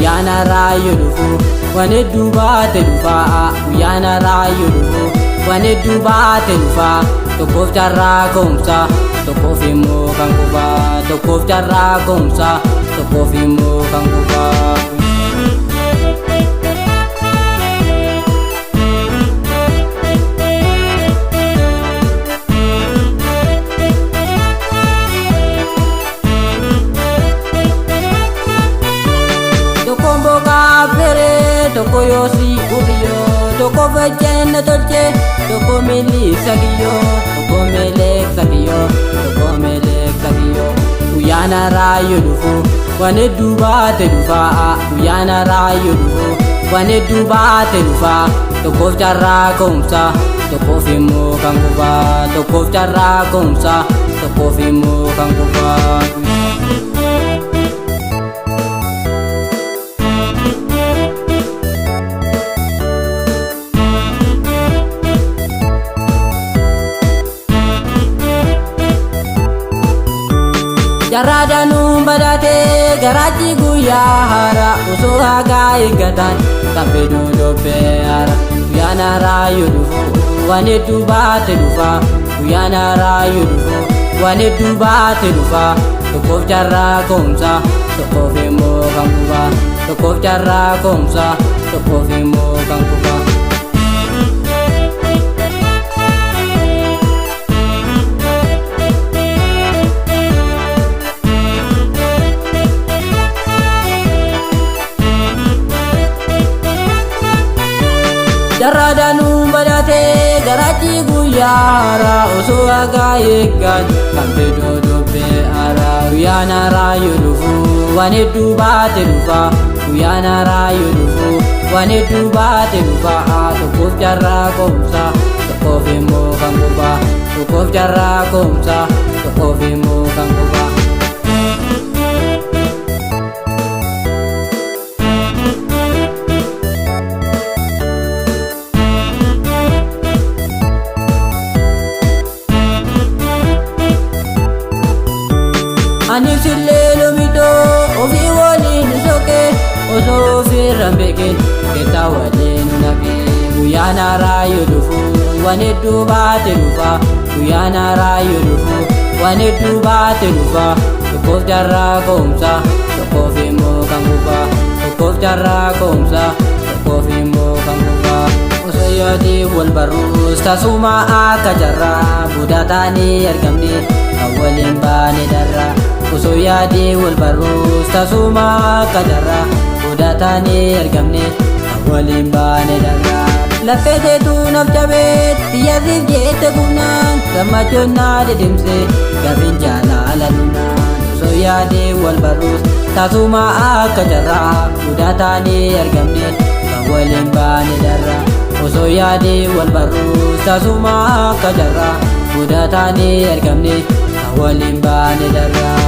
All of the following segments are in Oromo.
guyyaana raayyoo dhufu waan hedduu baate dhufaa guyyaana raayyoo dhufu waan hedduu baate dhufaa tokkoof carraa ka'umsa tokkoof immoo kan kufaa tokkoof carraa ka'umsa tokkoof immoo kan kufaa. Toko yosi ubiyo, toko vajena tolche, toko melek sagiyo, toko melek sagiyo, toko melek sagiyo. Guyyaana raayyoo dhufu waan hedduu baate dhufaa guyyaana raayyoo dhufu waan hedduu baate dhufaa tokkoof carraa ka'umsa tokkoof immoo kan kufaa tokkoof carraa ka'umsa tokkoof immoo kan kufaa. Jarraadhaanuu badhaatee garaachi guyyaa haaraa osoo hagaa eeggatan kan fedhuu dhobbee haara. Guyyaana raayyoo dhufu waan hedduu baate dhufaa guyyaana raayyoo dhufu waan hedduu baate dhufaa tokkoof carraa ka'umsa tokkoof immoo kan kufaa tokkoof carraa ka'umsa tokkoof immoo kan kufaa. Jarraadhaanuu badhaatee garaachi guyyaa haaraa osoo hagaa eeggan kan fedhuu dhobbee haaraa. Guyyaana raayyoo dhufu waan hedduu baate dhufaa guyyaana raayyoo dhufu waan hedduu baate dhufaa tokkoof carraa ka'umsa tokkoof immoo kan kufaa tokkoof carraa ka'umsa tokkoof immoo kan kufaa. Ani sillee loomidoo ofii waliin sookee osoo ofirraan beekeen keessa waliin naqee. Guyyaana raayyoo dhufu waan hedduu baate dhufaa guyyaana raayyoo dhufu waan hedduu baate dhufaa tokkoof carraa ka'umsa tokkoof immoo kan kufaa tokkoof carraa ka'umsa tokkoof immoo kan kufaa. Osoo yaadee wal barruus tasuma akka jarraa budaa taanee argamne kan waliin baane darraa. Osoo yaadee wal barruus tasuma akka jarraa budaa taanee argamne kan waliin baane darraa. Laphee teetuu naaf jabee xiyyaasiif jeette humnaan gammachuun na didimsee gaafiin jaalala lunaan. Osoo yaadee wal barruus tasuma akka jarraa budaa taanee argamne kan waliin baane darraa. Osoo yaadee wal barruus tasuma akka jarraa budaa taanee argamne kan waliin baane darraa.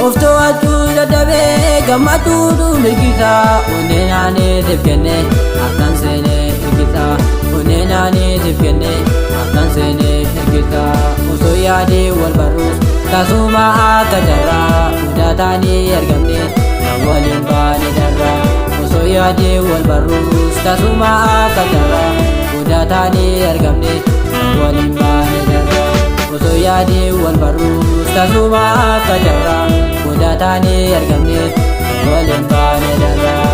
Oftoo achuu dadhabee gammachuutu mirgisaa onneen aaneetiif kennee akkan seenee hirgisaa onneen aaneetiif kennee akkan seenee hirgisaa. Osoo yaadee wal barruus tasuma akka jarraa budaa taanee argamne kan waliin baane darraa. Osoo yaadee wal barruus tasuma akka jarraa budaa taanee argamne kan waliin baane darraa. Osoo yaadee wal barruus tasuma akka jarraa budaa taanee argamne kan waliin baane darraa.